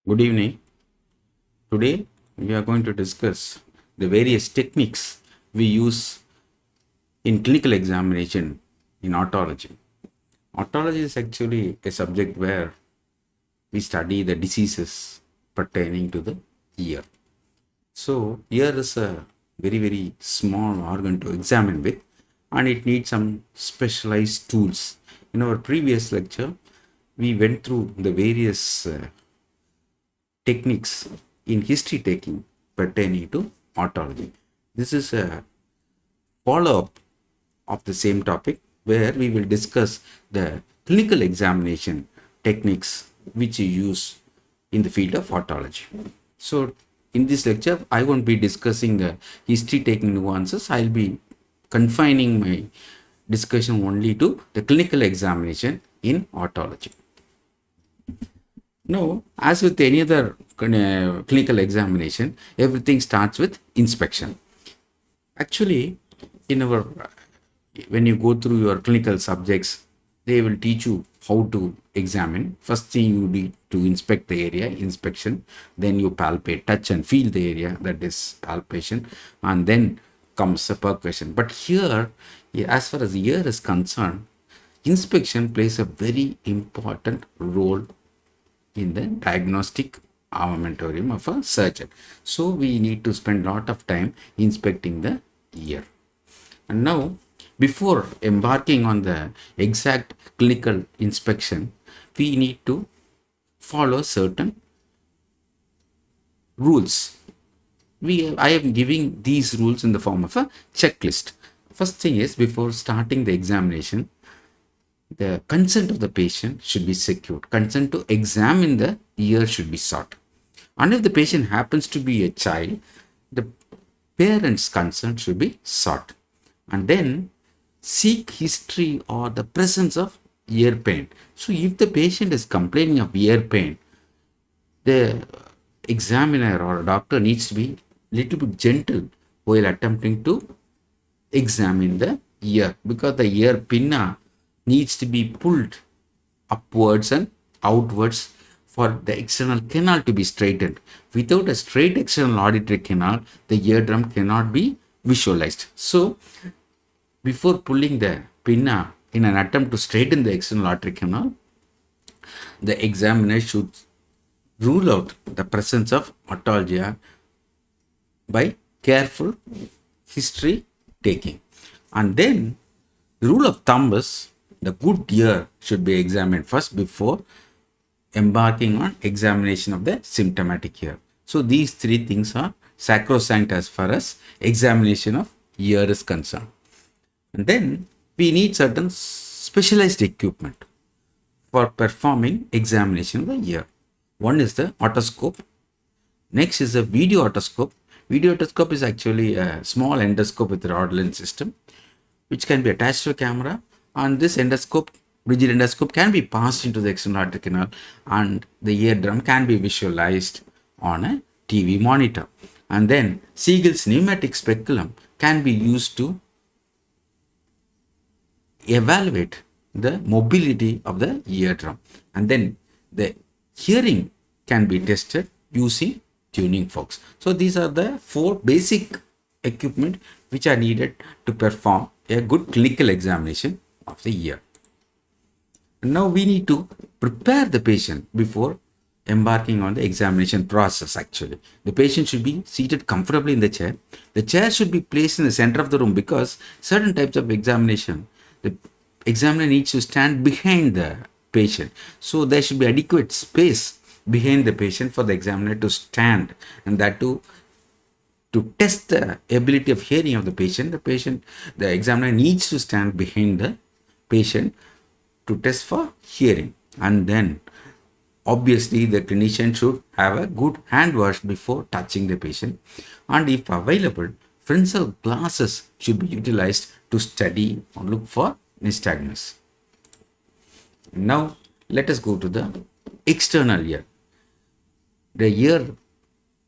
Good evening. Today we are going to discuss the various techniques we use in clinical examination in otology. Otology is actually a subject where we study the diseases pertaining to the ear. So, ear is a very small organ to examine with, and it needs some specialized tools. In our previous lecture, we went through the various techniques in history taking pertaining to otology. This is a follow up of the same topic where we will discuss the clinical examination techniques which you use in the field of otology. So, in this lecture, I won't be discussing the history taking nuances. I'll be confining my discussion only to the clinical examination in otology. No, as with any other clinical examination, everything starts with inspection. Actually, in our when you go through your clinical subjects, they will teach you how to examine. First thing you need to inspect the area, inspection. Then you palpate, touch and feel the area, that is palpation, and then comes a percussion. But here, as far as the ear is concerned, inspection plays a very important role in the diagnostic armamentarium of a surgeon. So we need to spend a lot of time inspecting the ear. And now, before embarking on the exact clinical inspection, we need to follow certain rules. I am giving these rules in the form of a checklist. First thing is, before starting the examination, the consent of the patient should be secured. Consent to examine the ear should be sought. And if the patient happens to be a child, the parent's consent should be sought. And then seek history or the presence of ear pain. So if the patient is complaining of ear pain, the examiner or a doctor needs to be little bit gentle while attempting to examine the ear, because the ear pinna needs to be pulled upwards and outwards for the external canal to be straightened. Without a straight external auditory canal, the eardrum cannot be visualized. So, before pulling the pinna in an attempt to straighten the external auditory canal, the examiner should rule out the presence of otology by careful history taking. And then, the rule of thumb is the good ear should be examined first before embarking on examination of the symptomatic ear. So these three things are sacrosanct as far as examination of ear is concerned. And then we need certain specialized equipment for performing examination of the ear. One is the otoscope. Next is the video otoscope. Video otoscope is actually a small endoscope with a rod lens system, which can be attached to a camera, and this endoscope, rigid endoscope, can be passed into the external auditory canal, and the eardrum can be visualized on a TV monitor. And then Siegel's pneumatic speculum can be used to evaluate the mobility of the eardrum. And then the hearing can be tested using tuning forks. So these are the four basic equipment which are needed to perform a good clinical examination of the ear. Now we need to prepare the patient before embarking on the examination process. Actually, the patient should be seated comfortably in the chair. The chair should be placed in the center of the room, because certain types of examination, the examiner needs to stand behind the patient. So there should be adequate space behind the patient for the examiner to stand, and that to test the ability of hearing of the patient. The examiner needs to stand behind the patient to test for hearing. And then obviously the clinician should have a good hand wash before touching the patient, and if available, frontal glasses should be utilized to study or look for nystagmus. Now let us go to the external ear. The ear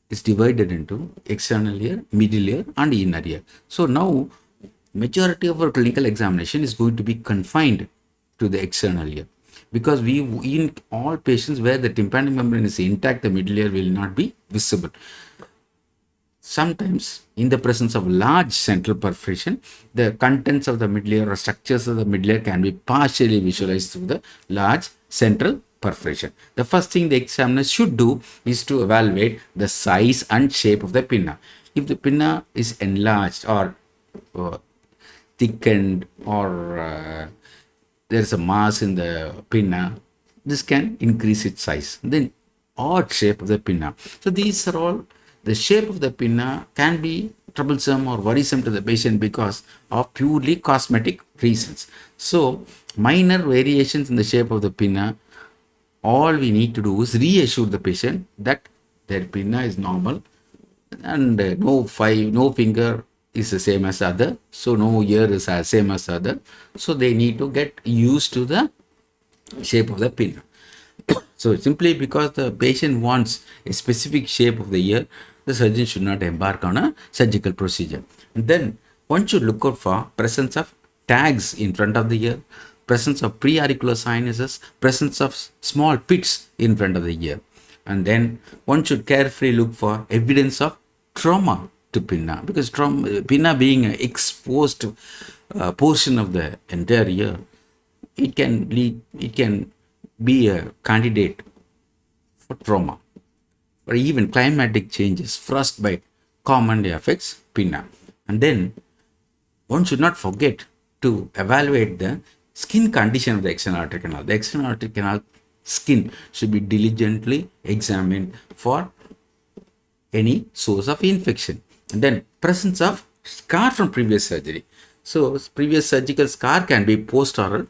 is divided into external ear, middle ear and inner ear. So now majority of our clinical examination is going to be confined to the external ear. because we in all patients where the tympanic membrane is intact, the middle ear will not be visible. Sometimes, in the presence of large central perforation, the contents of the middle ear or structures of the middle ear can be partially visualized through the large central perforation. The first thing the examiner should do is to evaluate the size and shape of the pinna. If the pinna is enlarged or thickened, or there is a mass in the pinna, this can increase its size. Then odd shape of the pinna. So these are all, the shape of the pinna can be troublesome or worrisome to the patient because of purely cosmetic reasons. So minor variations in the shape of the pinna, all we need to do is reassure the patient that their pinna is normal, and no finger is the same as other, so no ear is the same as other, so they need to get used to the shape of the pinna. So simply because the patient wants a specific shape of the ear, the surgeon should not embark on a surgical procedure. And then one should look out for presence of tags in front of the ear, presence of preauricular sinuses, presence of small pits in front of the ear. And then one should carefully look for evidence of trauma to pinna, because pinna being an exposed portion of the entire ear, it can be a candidate for trauma, or even climatic changes. Frostbite commonly affects pinna. And then one should not forget to evaluate the skin condition of the external aortic canal. The external aortic canal skin should be diligently examined for any source of infection. And then presence of scar from previous surgery. So previous surgical scar can be post-oral.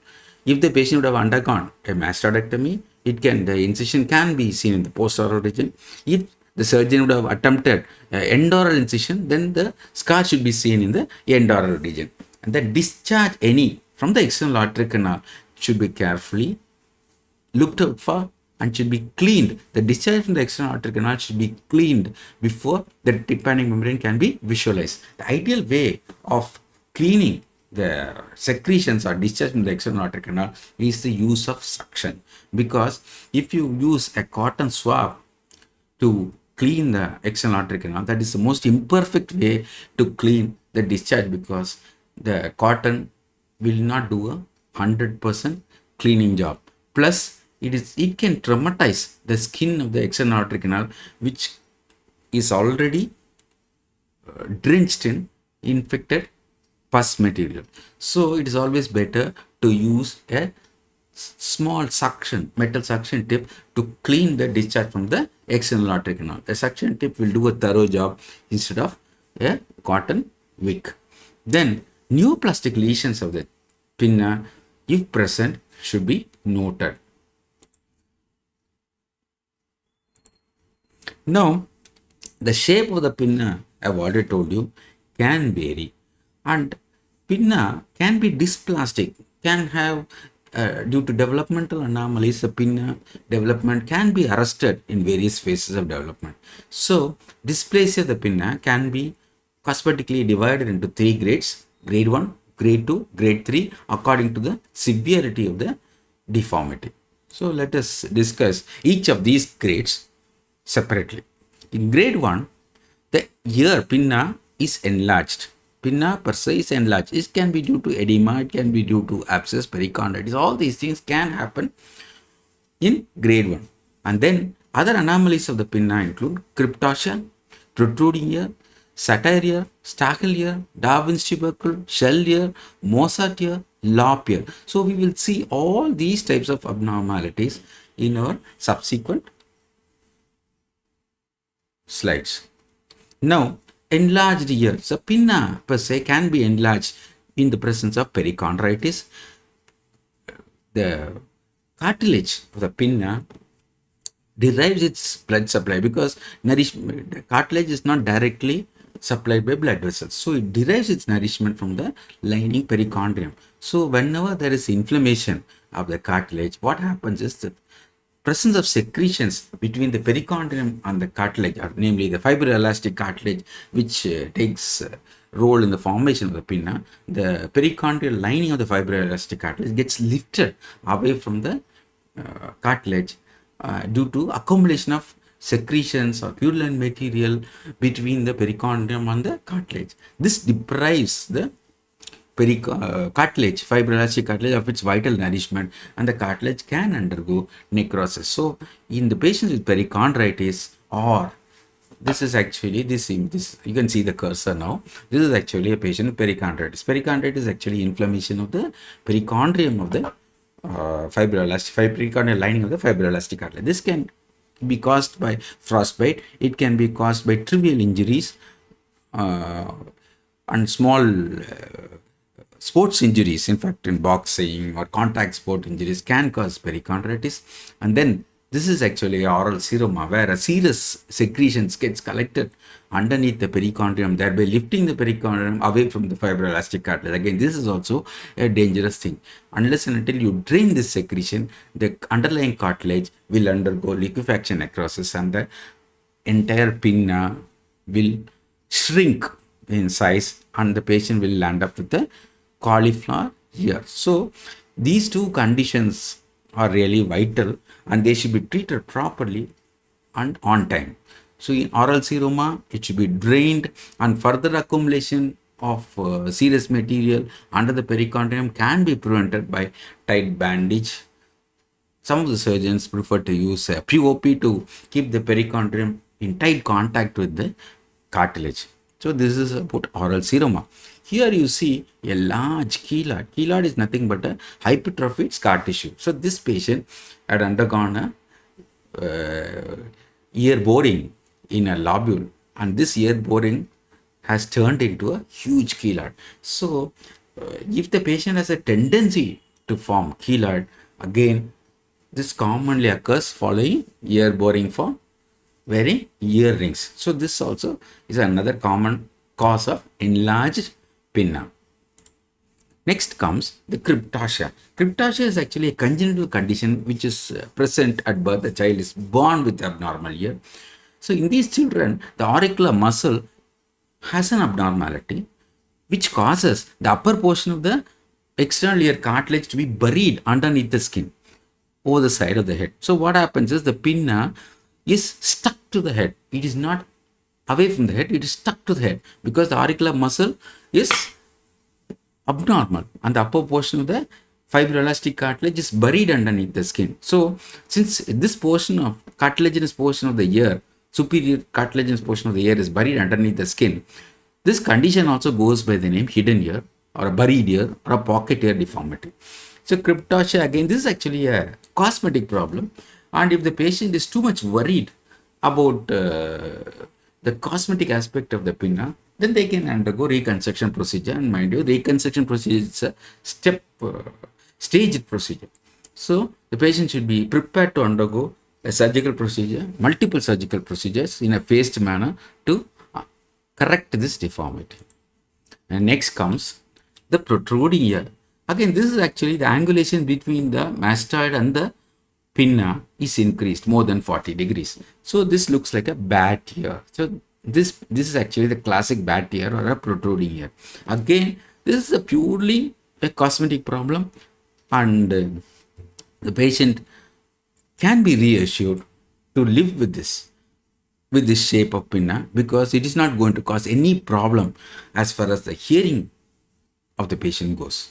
If the patient would have undergone a mastectomy, the incision can be seen in the post-oral region. If the surgeon would have attempted endoral incision, then the scar should be seen in the endoral region. And then discharge any from the external aortic canal should be carefully looked out for and should be cleaned. The discharge from the external aortic canal should be cleaned before the tympanic membrane can be visualized. The ideal way of cleaning the secretions or discharge from the external aortic canal is the use of suction, because if you use a cotton swab to clean the external aortic canal, that is the most imperfect way to clean the discharge, because the cotton will not do a 100% cleaning job. Plus, it can traumatize the skin of the external aortic canal, which is already drenched in infected pus material. So it is always better to use a small metal suction tip to clean the discharge from the external aortic canal. A suction tip will do a thorough job instead of a cotton wick. Then neoplastic lesions of the pinna, if present, should be noted. Now, the shape of the pinna, I've already told you, can vary, and pinna can be dysplastic, can have due to developmental anomalies, the pinna development can be arrested in various phases of development. So dysplasia of the pinna can be cosmetically divided into 3 grades: grade 1, grade 2, grade 3, according to the severity of the deformity. So let us discuss each of these grades separately. In grade 1, the ear pinna is enlarged. Pinna per se is enlarged. It can be due to edema, it can be due to abscess, pericarditis. All these things can happen in grade 1. And then other anomalies of the pinna include cryptocia, protruding ear, satire ear, stachel ear, Darwin's tubercle, shell ear, Mozart ear, lop ear. So we will see all these types of abnormalities in our subsequent slides. Now, enlarged ear. So pinna per se can be enlarged in the presence of perichondritis. The cartilage of the pinna derives its blood supply, because the cartilage is not directly supplied by blood vessels, so it derives its nourishment from the lining perichondrium. So whenever there is inflammation of the cartilage, what happens is that presence of secretions between the perichondrium and the cartilage, or namely the fibroelastic cartilage, which takes role in the formation of the pinna, the perichondrial lining of the fibroelastic cartilage gets lifted away from the cartilage due to accumulation of secretions or purulent material between the perichondrium and the cartilage. This deprives the cartilage, fibroelastic cartilage, of its vital nourishment, and the cartilage can undergo necrosis. So, in the patients with perichondritis, or this is actually this you can see the cursor now. This is actually a patient with perichondritis. Perichondritis is actually inflammation of the perichondrium of the perichondrial lining of the fibroelastic cartilage. This can be caused by frostbite. It can be caused by trivial injuries uh, and small sports injuries. In fact, in boxing or contact sport injuries can cause perichondritis. And then this is actually oral seroma, where a serous secretions gets collected underneath the perichondrium, thereby lifting the perichondrium away from the fibroelastic cartilage. Again, this is also a dangerous thing. Unless and until you drain this secretion, the underlying cartilage will undergo liquefaction necrosis, and the entire pinna will shrink in size, and the patient will land up with a cauliflower ear. So these two conditions are really vital, and they should be treated properly and on time. So in oral seroma, it should be drained, and further accumulation of serous material under the perichondrium can be prevented by tight bandage. Some of the surgeons prefer to use a POP to keep the perichondrium in tight contact with the cartilage. So this is about oral seroma. Here you see a large keloid. Keloid is nothing but a hypertrophied scar tissue. So this patient had undergone a ear boring in a lobule, and this ear boring has turned into a huge keloid. So if the patient has a tendency to form keloid, again, this commonly occurs following ear boring for wearing earrings. So this also is another common cause of enlarged pinna. Next comes the cryptasia. Cryptasia is actually a congenital condition which is present at birth. The child is born with abnormal ear. So in these children, the auricular muscle has an abnormality which causes the upper portion of the external ear cartilage to be buried underneath the skin over the side of the head. So what happens is the pinna is stuck to the head. It is not away from the head, it is stuck to the head because the auricular muscle is abnormal and the upper portion of the fibroelastic cartilage is buried underneath the skin. So since this portion of cartilaginous portion of the ear, superior cartilaginous portion of the ear is buried underneath the skin, this condition also goes by the name hidden ear or a buried ear or a pocket ear deformity. So cryptasia, again, this is actually a cosmetic problem, and if the patient is too much worried about the cosmetic aspect of the pinna, then they can undergo reconstruction procedure. And mind you, reconstruction procedure is a staged procedure. So the patient should be prepared to undergo a surgical procedure, multiple surgical procedures in a phased manner to correct this deformity. And next comes the protruding ear. Again, this is actually the angulation between the mastoid and the pinna is increased more than 40 degrees. So this looks like a bat ear. So this is actually the classic bat ear or a protruding ear. Again, this is a purely a cosmetic problem, and the patient can be reassured to live with this shape of pinna because it is not going to cause any problem as far as the hearing of the patient goes.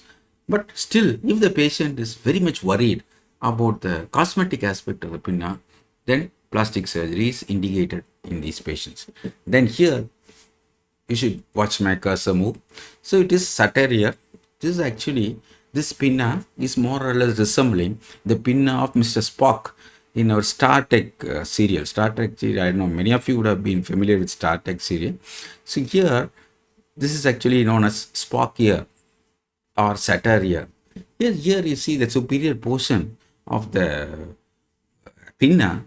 But still, if the patient is very much worried about the cosmetic aspect of the pinna, then plastic surgery is indicated in these patients. Then here, you should watch my cursor move. So it is satyr ear. This pinna is more or less resembling the pinna of Mr. Spock in our Star Trek serial. Star Trek serial, I don't know, many of you would have been familiar with Star Trek serial. So here, this is actually known as Spock ear or satyr ear. Here you see the superior portion of the pinna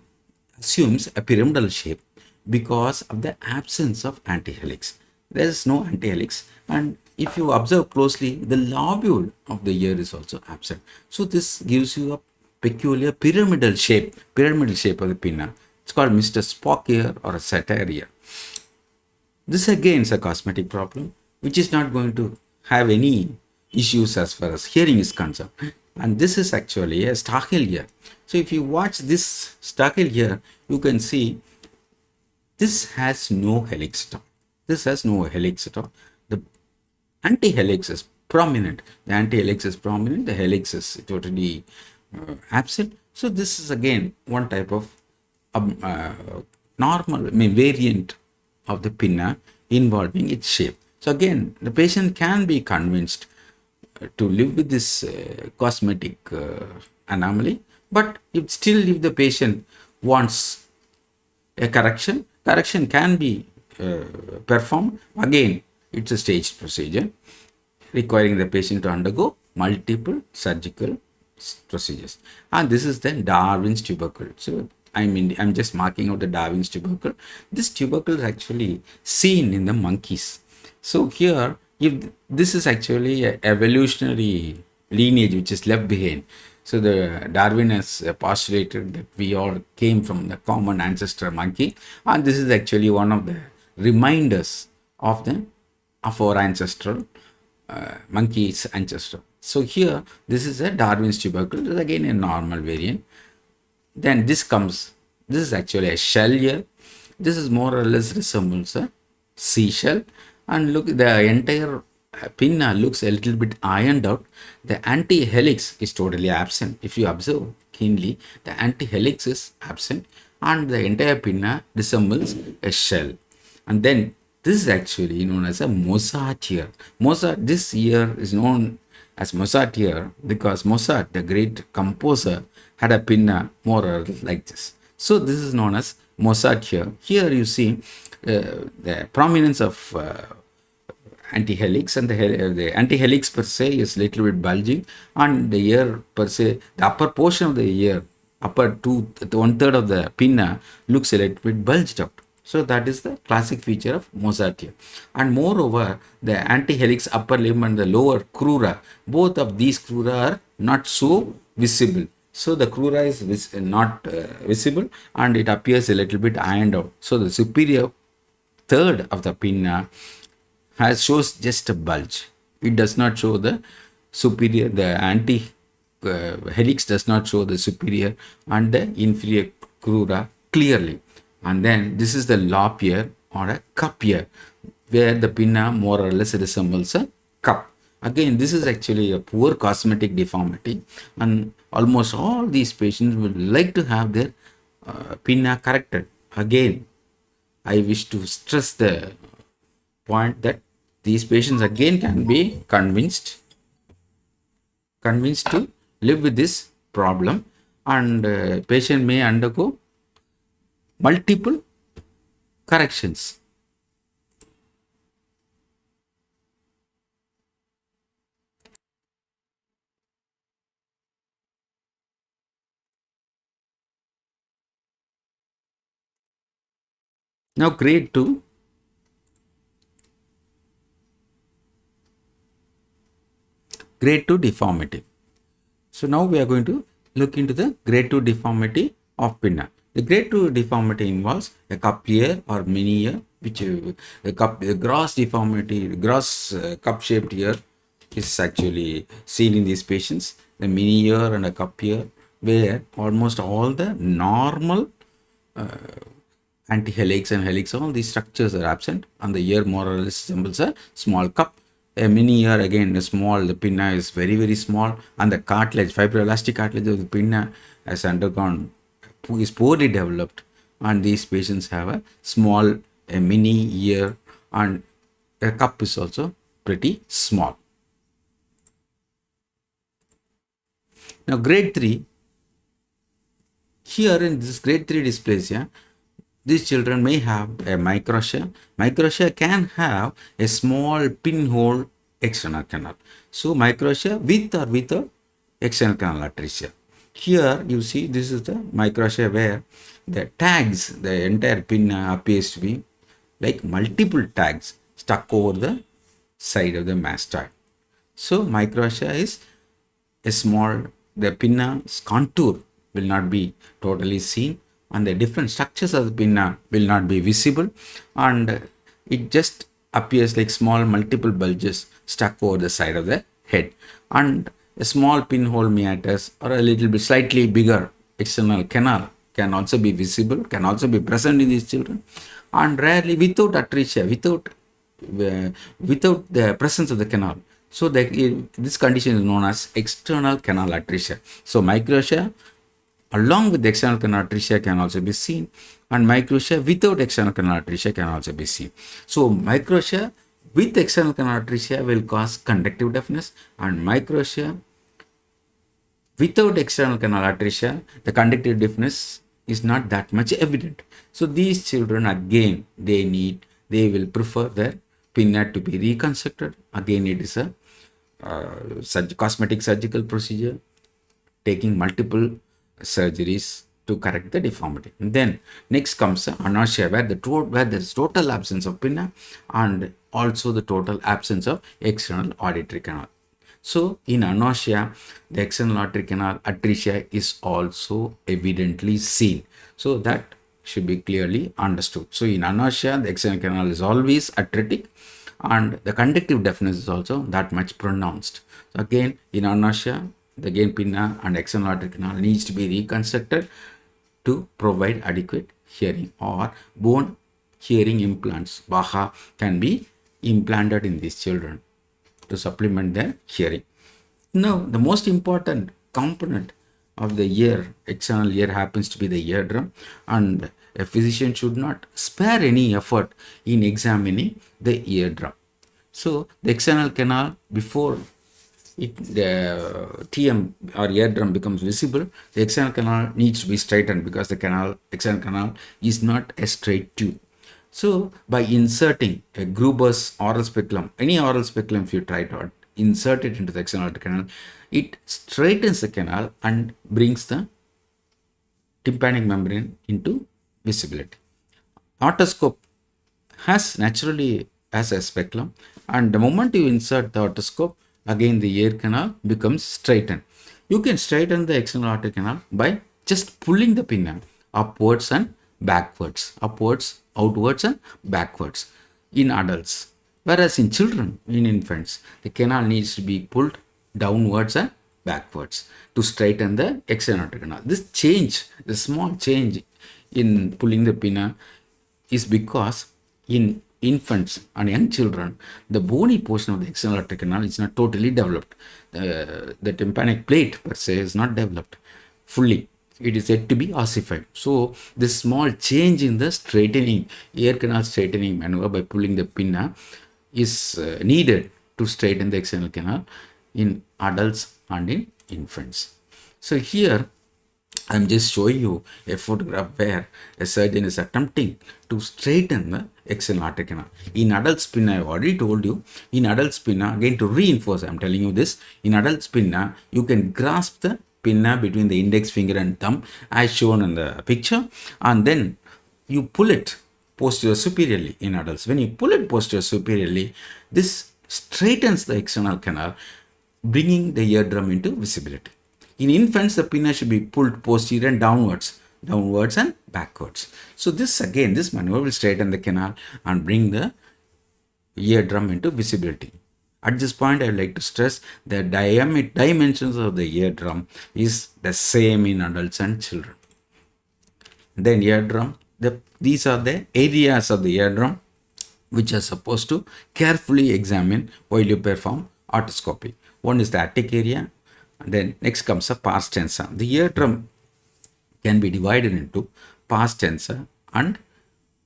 assumes a pyramidal shape because of the absence of antihelix. There is no antihelix, and if you observe closely, the lobule of the ear is also absent. So this gives you a peculiar pyramidal shape of the pinna. It's called Mr. Spock ear or a satyr ear. This again is a cosmetic problem which is not going to have any issues as far as hearing is concerned. And this is actually a Stachel here. So if you watch this Stachel here, you can see this has no helix at all. This has no helix at all. The anti-helix is prominent. The anti-helix is prominent. The helix is totally absent. So this is again one type of um, uh, normal, variant of the pinna involving its shape. So again, the patient can be convinced to live with this cosmetic anomaly, but if the patient wants a correction can be performed. Again, it's a staged procedure requiring the patient to undergo multiple surgical procedures. And this is then Darwin's tubercle. So I'm just marking out the Darwin's tubercle. This tubercle is actually seen in the monkeys. So here, if this is actually a evolutionary lineage which is left behind. So the Darwin has postulated that we all came from the common ancestor monkey, and this is actually one of the reminders of our ancestral monkey's ancestor. So here, this is a Darwin's tubercle. This is again a normal variant. Then this is actually a shell here. This is more or less resembles a seashell. And look, the entire pinna looks a little bit ironed out. The anti-helix is totally absent. If you observe keenly, the anti-helix is absent and the entire pinna resembles a shell. And then this is actually known as a Mozart ear. This ear is known as Mozart ear because Mozart, the great composer, had a pinna more or less like this. So this is known as Mozart ear. Here you see the prominence of anti-helix, and the anti-helix per se is little bit bulging, and the ear per se, the upper portion of the ear, upper one third of the pinna looks a little bit bulged out. So that is the classic feature of Mozart ear. And moreover, the anti-helix upper limb and the lower crura, both of these crura are not so visible. So the crura is not visible and it appears a little bit ironed out. So the superior third of the pinna shows just a bulge. It does not show the superior, the anti helix does not show the superior and the inferior crura clearly. And then this is the lop ear or a cup ear, where the pinna more or less resembles a cup. Again, this is actually a poor cosmetic deformity, and almost all these patients would like to have their pinna corrected. Again, I wish to stress the point that these patients again can be convinced to live with this problem, and patient may undergo multiple corrections. Now grade 2. Grade 2 deformity. So now we are going to look into the grade 2 deformity of pinna. The grade 2 deformity involves a cup ear or mini ear, which the gross deformity, gross cup shaped ear is actually seen in these patients. The mini ear and a cup ear, where almost all the normal anti-helix and helix, all these structures are absent, and the ear more or less resembles a small cup. A mini ear, again, is small, the pinna is very, very small, and the cartilage, fibroelastic cartilage of the pinna has undergone, is poorly developed, and these patients have a small, a mini ear, and a cup is also pretty small. Now, grade 3, here in this grade 3 dysplasia, these children may have a microtia. Microtia can have a small pinhole external canal. So microtia with or without external canal atresia. Here you see this is the microtia where the tags, the entire pinna appears to be like multiple tags stuck over the side of the mastoid. So microtia is a small, the pinna's contour will not be totally seen, and the different structures of the pinna will not be visible, and it just appears like small multiple bulges stuck over the side of the head. And a small pinhole meatus or a little bit slightly bigger external canal can also be visible, can also be present in these children, and rarely without atresia, without the presence of the canal. So this condition is known as external canal atresia. So microtia along with the external canal atresia can also be seen, and microtia without external canal atresia can also be seen. So microtia with external canal atresia will cause conductive deafness, and microtia without external canal atresia, the conductive deafness is not that much evident. So these children again, they will prefer their pinna to be reconstructed. Again, it is a cosmetic surgical procedure, taking multiple surgeries to correct the deformity. And then next comes anorexia, where there is total absence of pinna and also the total absence of external auditory canal. So in anorexia, the external auditory canal atresia is also evidently seen. So that should be clearly understood. So in anorexia, the external canal is always atretic, and the conductive deafness is also that much pronounced. So again, in anorexia, the gain pinna and external auditory canal needs to be reconstructed to provide adequate hearing, or bone hearing implants, BAHA, can be implanted in these children to supplement their hearing. Now, the most important component of the ear, external ear, happens to be the eardrum, and a physician should not spare any effort in examining the eardrum. So, the external canal, before the TM or eardrum becomes visible, the external canal needs to be straightened, because the external canal is not a straight tube. So by inserting a Gruber's oral speculum, any oral speculum, if you try to insert it into the external canal, it straightens the canal and brings the tympanic membrane into visibility. Otoscope naturally has a speculum, and the moment you insert the otoscope, again the ear canal becomes straightened. You can straighten the external aortic canal by just pulling the pinna upwards and backwards, upwards, outwards and backwards in adults. Whereas in children, in infants, the canal needs to be pulled downwards and backwards to straighten the external aortic canal. This change, the small change in pulling the pinna, is because in infants and young children, the bony portion of the external aortic canal is not totally developed. The tympanic plate per se is not developed fully. It is yet to be ossified. So this small change in the straightening, ear canal straightening maneuver by pulling the pinna is needed to straighten the external canal in adults and in infants. So here I'm just showing you a photograph where a surgeon is attempting to straighten the external aortic canal. In adult pinna, I've already told you, in adult pinna, again to reinforce, I'm telling you this, in adult pinna, you can grasp the pinna between the index finger and thumb as shown in the picture, and then you pull it posterior superiorly in adults. When you pull it posterior superiorly, this straightens the external canal, bringing the eardrum into visibility. In infants, the pinna should be pulled posterior and downwards and backwards. So this maneuver will straighten the canal and bring the eardrum into visibility. At this point, I would like to stress the dimensions of the eardrum is the same in adults and children. Then eardrum, these are the areas of the eardrum which are supposed to carefully examine while you perform otoscopy. One is the attic area, and then next comes the pars tensa. The eardrum can be divided into pars tensa and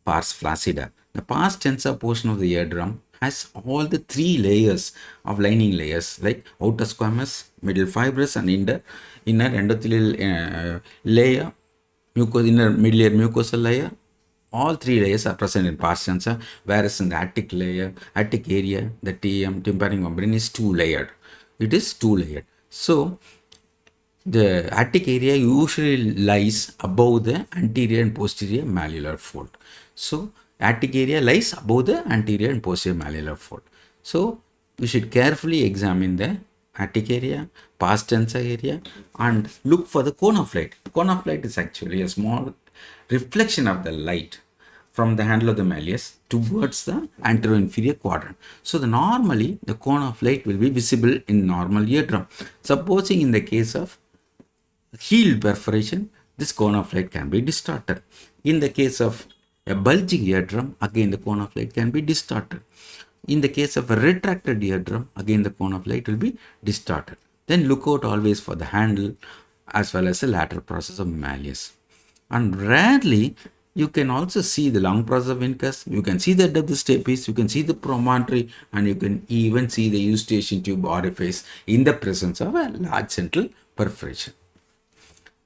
pars flaccida. The pars tensa portion of the eardrum has all the three layers of lining layers like outer squamous, middle fibrous, and inner endothelial layer, inner middle ear mucosal layer. All three layers are present in pars tensa, whereas in the attic area, the tympanic membrane is two-layered. It is two-layered. So the attic area usually lies above the anterior and posterior malleolar fold. So attic area lies above the anterior and posterior malleolar fold. So we should carefully examine the attic area, pars tensa area, and look for the cone of light. Cone of light is actually a small reflection of the light from the handle of the malleus towards the anterior inferior quadrant. So normally the cone of light will be visible in normal eardrum. Supposing in the case of healed perforation, this cone of light can be distorted. In the case of a bulging eardrum, again the cone of light can be distorted. In the case of a retracted eardrum, again the cone of light will be distorted. Then look out always for the handle as well as the lateral process of malleus. And rarely you can also see the long process of incus, you can see the depth stapes, you can see the promontory, and you can even see the eustachian tube orifice in the presence of a large central perforation.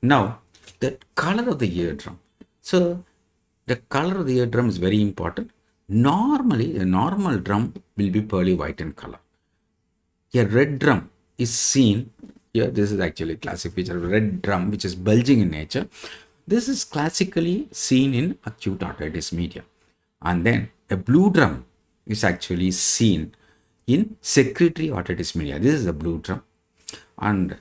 Now, the color of the eardrum. So, the color of the eardrum is very important. Normally, a normal drum will be pearly white in color. A red drum is seen here. This is actually a classic feature of red drum, which is bulging in nature. This is classically seen in acute otitis media. And then a blue drum is actually seen in secretory otitis media. This is a blue drum. And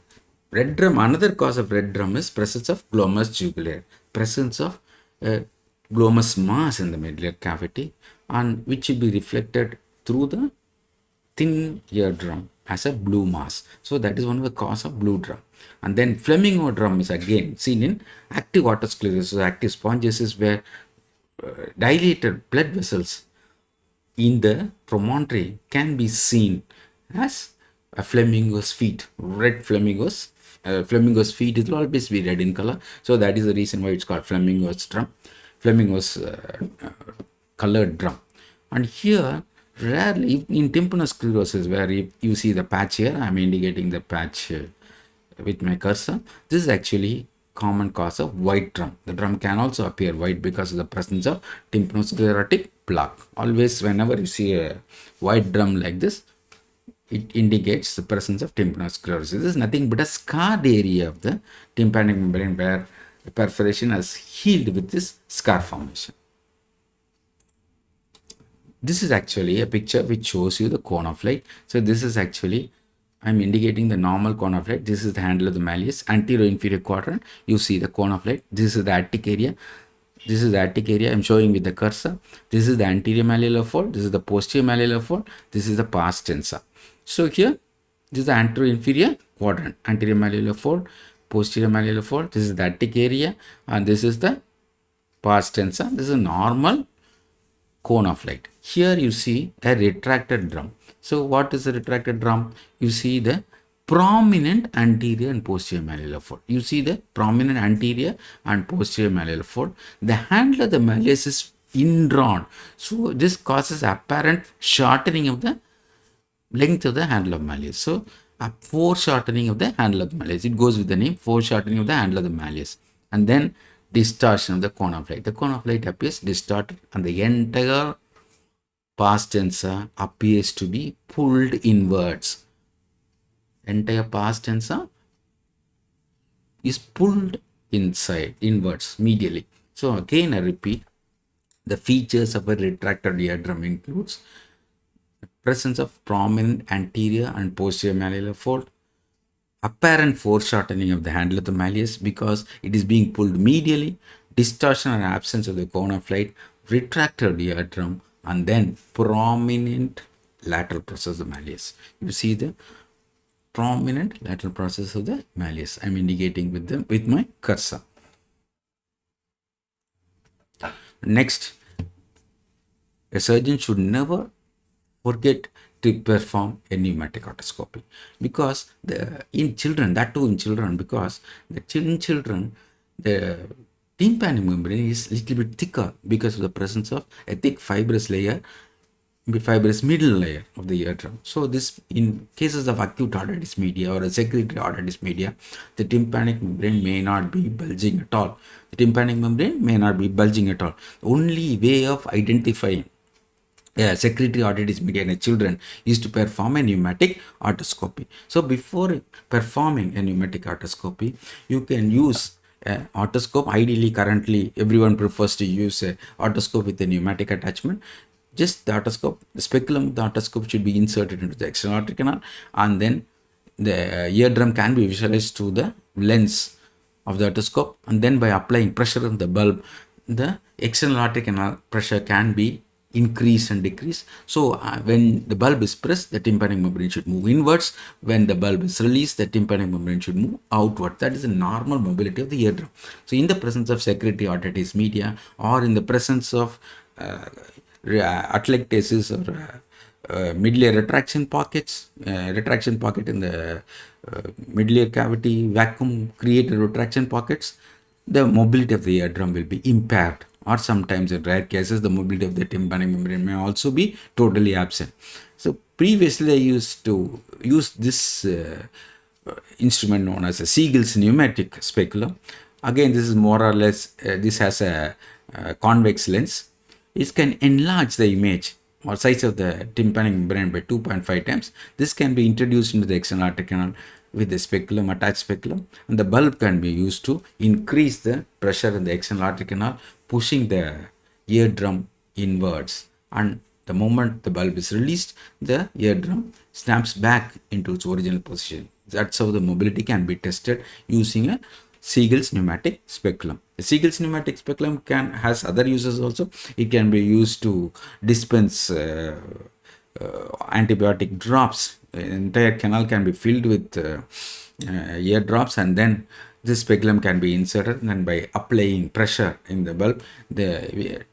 red drum, another cause of red drum is presence of glomus jugulare, presence of glomus mass in the medullary cavity, and which will be reflected through the thin eardrum as a blue mass. So that is one of the cause of blue drum. And then flamingo drum is again seen in active otosclerosis, active spongiasis, where dilated blood vessels in the promontory can be seen as a flamingo's feet, red flamingos. Flamingo's feet will always be red in color. So that is the reason why it's called flamingo's drum, flamingo's colored drum. And here, rarely in tympanosclerosis, where you see the patch here, I'm indicating the patch with my cursor. This is actually common cause of white drum. The drum can also appear white because of the presence of tympanosclerotic plaque. Always, whenever you see a white drum like this, it indicates the presence of tympanosclerosis. This is nothing but a scarred area of the tympanic membrane where the perforation has healed with this scar formation. This is actually a picture which shows you the cone of light. So this is actually, I'm indicating the normal cone of light. This is the handle of the malleus, anterior inferior quadrant. You see the cone of light. This is the attic area. This is the attic area. I'm showing with the cursor. This is the anterior malleolar fold. This is the posterior malleolar fold. This is the pars tensa. So here, this is the anterior inferior quadrant, anterior malleolar fold, posterior malleolar fold. This is the attic area, and this is the pars tensa. This is a normal cone of light. Here you see a retracted drum. So what is a retracted drum? You see the prominent anterior and posterior malleolar fold. You see the prominent anterior and posterior malleolar fold. The handle of the malleus is indrawn. So this causes apparent shortening of the length of the handle of malleus. So a foreshortening of the handle of the malleus. It goes with the name foreshortening of the handle of the malleus. And then distortion of the cone of light. The cone of light appears distorted and the entire pars tensa appears to be pulled inwards. Entire pars tensa is pulled inwards, medially. So again I repeat, the features of a retracted eardrum includes presence of prominent anterior and posterior malleolar fold, apparent foreshortening of the handle of the malleus because it is being pulled medially, distortion and absence of the cone of light, retracted eardrum, and then prominent lateral process of the malleus. You see the prominent lateral process of the malleus. I'm indicating with my cursor. Next, a surgeon should never forget to perform a pneumatic otoscopy because in children, because in children, the tympanic membrane is a little bit thicker because of the presence of a thick fibrous middle layer of the eardrum. So this, in cases of acute otitis media or a secretory otitis media, the tympanic membrane may not be bulging at all. The tympanic membrane may not be bulging at all. The only way of identifying secretory otitis media in children is to perform a pneumatic otoscopy. So before performing a pneumatic otoscopy, you can use an otoscope. Ideally, currently everyone prefers to use a otoscope with a pneumatic attachment. Just the otoscope, the speculum of the otoscope should be inserted into the external aortic canal, and then the eardrum can be visualized through the lens of the otoscope, and then by applying pressure on the bulb, the external aortic canal pressure can be increased and decreased. So when the bulb is pressed, the tympanic membrane should move inwards. When the bulb is released, the tympanic membrane should move outward. That is the normal mobility of the eardrum. So in the presence of secretory otitis media, or in the presence of atelectasis or middle retraction pockets, retraction pocket in the middle ear cavity, vacuum created retraction pockets, the mobility of the eardrum will be impaired, or sometimes in rare cases the mobility of the tympanic membrane may also be totally absent. So previously I used to use this instrument known as a Siegel's pneumatic speculum. Again, this is more or less, this has a convex lens. It can enlarge the image or size of the tympanic membrane by 2.5 times. This can be introduced into the external aortic canal with the speculum, attached speculum, and the bulb can be used to increase the pressure in the external aortic canal, pushing the eardrum inwards. And the moment the bulb is released, the eardrum snaps back into its original position. That's how the mobility can be tested using a Siegel's pneumatic speculum. The Siegel's pneumatic speculum has other uses also. It can be used to dispense antibiotic drops. The entire canal can be filled with ear drops, and then this speculum can be inserted, and then by applying pressure in the bulb, the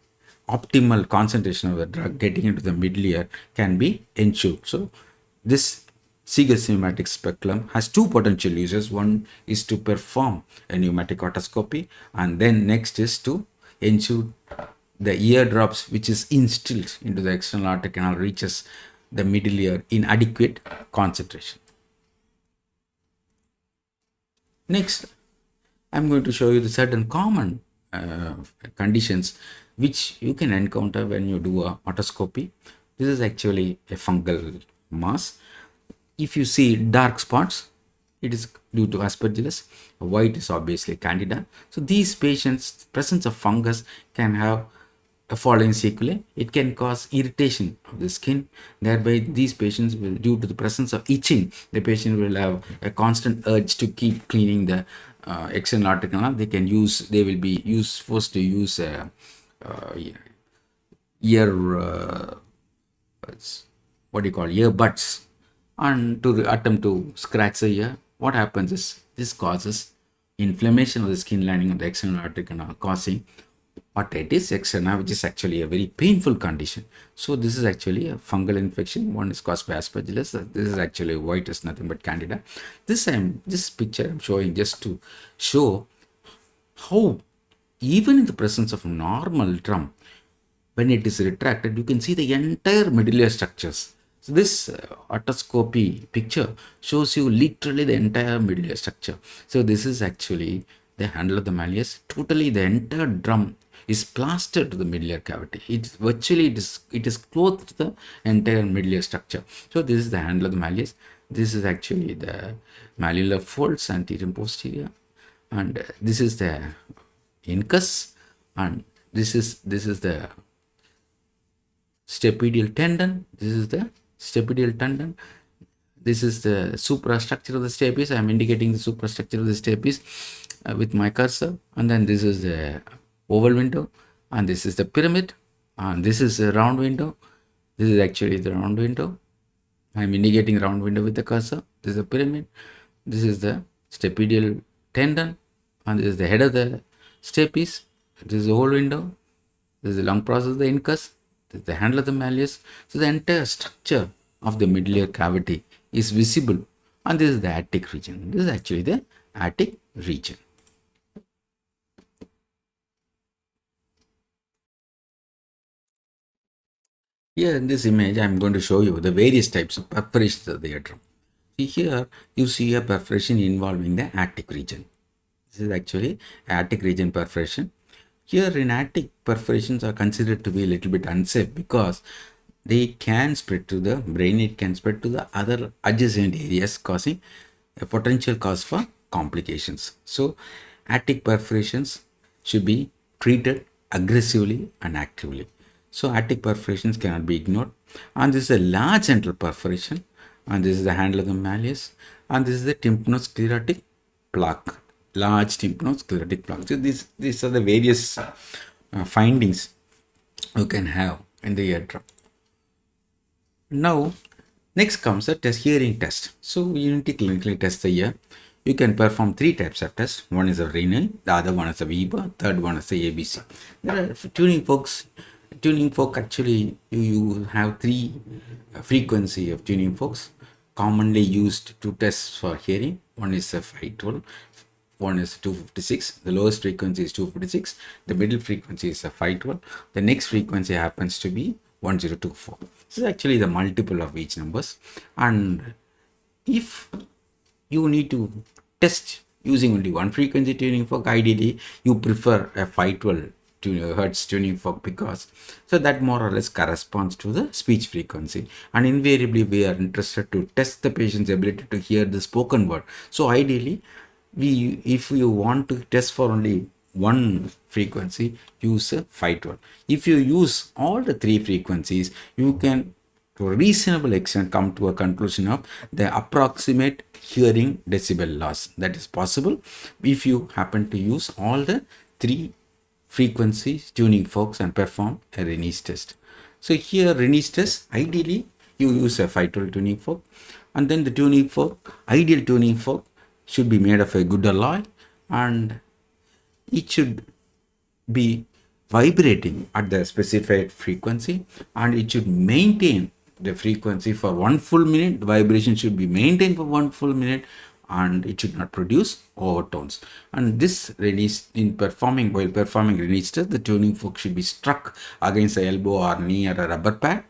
optimal concentration of the drug getting into the middle ear can be ensured. So this Siegel's pneumatic speculum has two potential uses. One is to perform a pneumatic otoscopy, and then next is to ensure the ear drops which is instilled into the external aortic canal reaches the middle ear in adequate concentration. Next, I'm going to show you the certain common conditions which you can encounter when you do a otoscopy. This is actually a fungal mass. If you see dark spots, it is due to aspergillus. White is obviously candida. So these patients, presence of fungus can have a following sequelae. It can cause irritation of the skin. Thereby, these patients will, due to the presence of itching, the patient will have a constant urge to keep cleaning the external aortic canal. They will be forced to use ear, earbuds, and to attempt to scratch the ear. What happens is this causes inflammation of the skin lining of the external aortic canal, causing otitis externa, which is actually a very painful condition. So this is actually a fungal infection. One is caused by aspergillus. This is actually white, is nothing but candida. This picture I'm showing just to show how even in the presence of normal drum, when it is retracted, you can see the entire middle ear structures. So this otoscopy picture shows you literally the entire middle ear structure. So this is actually the handle of the malleus. Totally the entire drum is plastered to the middle ear cavity. It's virtually it is clothed the entire middle ear structure. So this is the handle of the malleus. This is actually the malleolar folds, anterior and posterior, and this is the incus, and this is the stapedial tendon. This is the stapedial tendon. This is the suprastructure of the stapes. I am indicating the suprastructure of the stapes with my cursor. And then this is the oval window, and this is the pyramid, and this is a round window. This is actually the round window. I am indicating round window with the cursor. This is the pyramid. This is the stapedial tendon, and this is the head of the stapes. This is the oval window. This is the lung process of the incus. This is the handle of the malleus. So the entire structure of the middle ear cavity is visible, and this is the attic region. This is actually the attic region. Here in this image, I am going to show you the various types of perforations of the eardrum. Here you see a perforation involving the attic region. This is actually attic region perforation. Here in attic, perforations are considered to be a little bit unsafe because they can spread to the brain. It can spread to the other adjacent areas, causing a potential cause for complications. So attic perforations should be treated aggressively and actively. So attic perforations cannot be ignored. And this is a large central perforation, and this is the handle of the malleus, and this is the tympanosclerotic plaque, large tympanosclerotic plaque. So these are the various findings you can have in the eardrum. Now, next comes the test hearing test. So, you need to clinically test the ear. You can perform three types of tests. One is a renal, the other one is a Weber, third one is the ABC. There are tuning forks. Tuning fork actually you have three frequency of tuning forks commonly used to test for hearing. One is a 512, one is 256. The lowest frequency is 256. The middle frequency is a 512. The next frequency happens to be 1024. This is actually the multiple of each numbers. And if you need to test using only one frequency tuning fork, ideally you prefer a 512 hertz tuning fork, because so that more or less corresponds to the speech frequency, and invariably we are interested to test the patient's ability to hear the spoken word. So ideally, if you want to test for only one frequency, use a 512. If you use all the three frequencies, you can to a reasonable extent come to a conclusion of the approximate hearing decibel loss. That is possible if you happen to use all the three frequencies tuning forks and perform a Rennes test. So here Rennes test, ideally you use a 512 tuning fork, and then the tuning fork, ideal tuning fork should be made of a good alloy, and it should be vibrating at the specified frequency, and it should maintain the frequency for 1 full minute. The vibration should be maintained for 1 full minute, and it should not produce overtones. And this release in performing while performing release test, the tuning fork should be struck against the elbow or knee or a rubber pad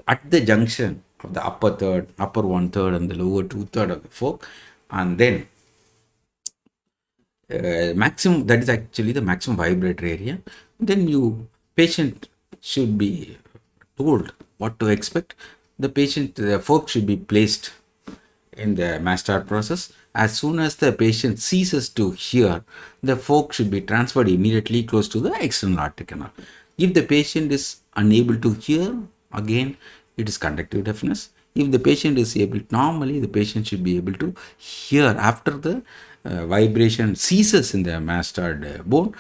at the junction of the upper third, upper 1/3 and the lower 2/3 of the fork, and then maximum, that is actually the maximum vibratory area. Then you patient should be told what to expect. The patient, the fork should be placed in the master process. As soon as the patient ceases to hear, the fork should be transferred immediately close to the external aortic canal. If the patient is unable to hear, again it is conductive deafness. If the patient is able, normally the patient should be able to hear after the vibration ceases in the mastoid bone.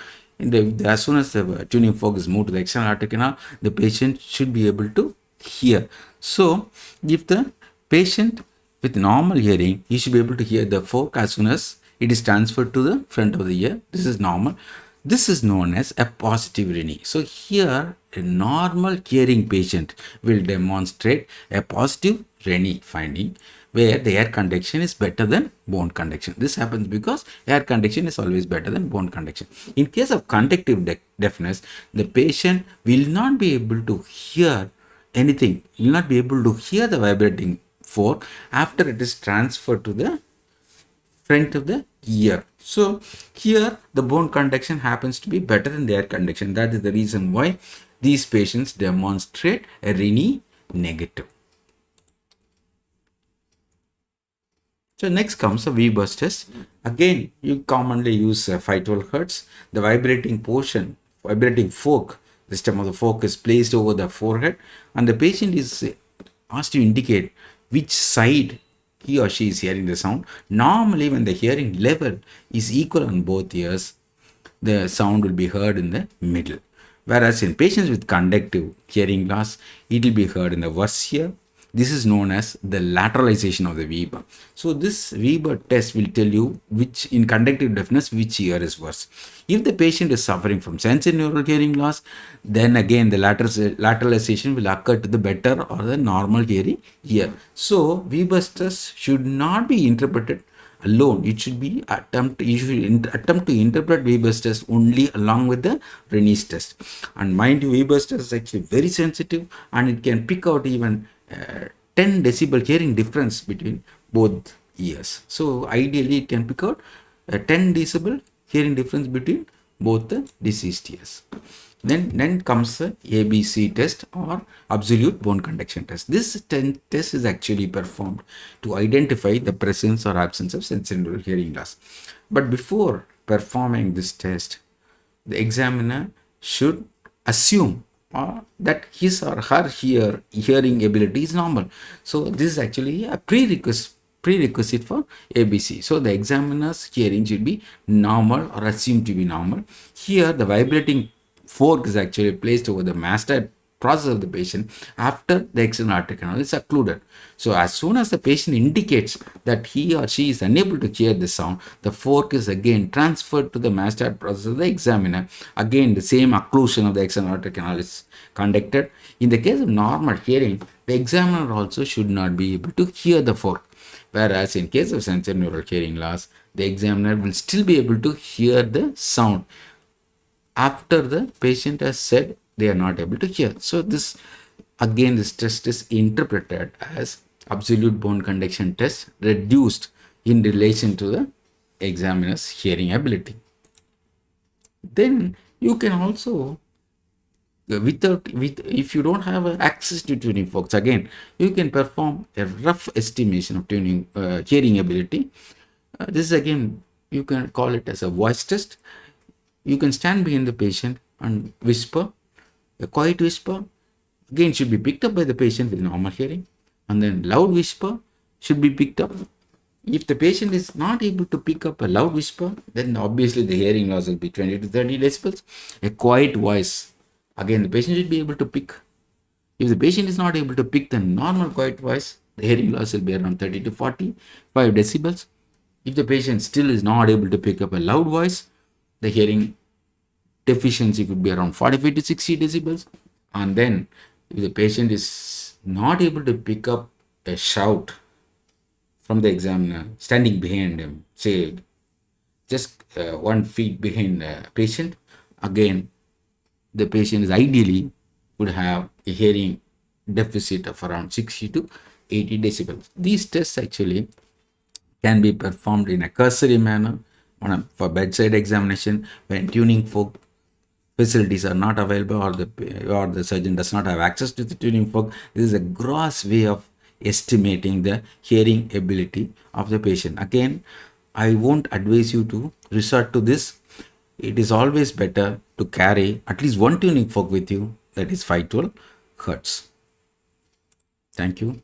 As soon as the tuning fork is moved to the external aortic canal, the patient should be able to hear. So, if the patient with normal hearing, you should be able to hear the fork as soon as it is transferred to the front of the ear. This is normal. This is known as a positive Rennes. So here, a normal hearing patient will demonstrate a positive Rennes finding, where the air conduction is better than bone conduction. This happens because air conduction is always better than bone conduction. In case of conductive deafness, the patient will not be able to hear anything. Will not be able to hear the vibrating fork after it is transferred to the front of the ear. So here the bone conduction happens to be better than the air conduction. That is the reason why these patients demonstrate a Rennes negative. So next comes a V-burst test. Again, you commonly use 512 hertz. The vibrating fork, the stem of the fork is placed over the forehead, and the patient is asked to indicate which side he or she is hearing the sound. Normally, when the hearing level is equal on both ears, the sound will be heard in the middle. Whereas in patients with conductive hearing loss, it will be heard in the worst ear. This is known as the lateralization of the Weber. So this Weber test will tell you which, in conductive deafness, which ear is worse. If the patient is suffering from sensorineural hearing loss, then again the lateralization will occur to the better or the normal hearing ear. So Weber's test should not be interpreted alone. It should be you should attempt to interpret Weber's test only along with the Rennes test. And mind you, Weber's test is actually very sensitive, and it can pick out even 10 decibel hearing difference between both ears. So ideally it can pick out a 10 decibel hearing difference between both the deceased ears. Then comes the ABC test, or absolute bone conduction test. This test is actually performed to identify the presence or absence of sensorineural hearing loss. But before performing this test, the examiner should assume that his or her hearing ability is normal. So this is actually a prerequisite for ABC. So the examiner's hearing should be normal or assumed to be normal. Here the vibrating fork is actually placed over the master process of the patient after the external aortic canal is occluded. So as soon as the patient indicates that he or she is unable to hear the sound, the fork is again transferred to the master process of the examiner. Again, the same occlusion of the external aortic canal is conducted. In the case of normal hearing, the examiner also should not be able to hear the fork. Whereas in case of sensorineural hearing loss, the examiner will still be able to hear the sound after the patient has said they are not able to hear. So this again, this test is interpreted as absolute bone conduction test reduced in relation to the examiner's hearing ability. Then you can also if you don't have access to tuning forks, again you can perform a rough estimation of tuning hearing ability. This is again, you can call it as a voice test. You can stand behind the patient and whisper, a quiet whisper again should be picked up by the patient with normal hearing, and then loud whisper should be picked up. If the patient is not able to pick up a loud whisper, then obviously the hearing loss will be 20 to 30 decibels. A quiet voice, again the patient should be able to pick. If the patient is not able to pick the normal quiet voice, the hearing loss will be around 30 to 45 decibels. If the patient still is not able to pick up a loud voice, the hearing deficiency could be around 45 to 60 decibels. And then if the patient is not able to pick up a shout from the examiner standing behind him, say just 1 feet behind the patient, again the patient is ideally would have a hearing deficit of around 60 to 80 decibels. These tests actually can be performed in a cursory manner for bedside examination when tuning fork facilities are not available, or the surgeon does not have access to the tuning fork. This is a gross way of estimating the hearing ability of the patient. Again, I won't advise you to resort to this. It is always better to carry at least one tuning fork with you, that is 512 hertz. Thank you.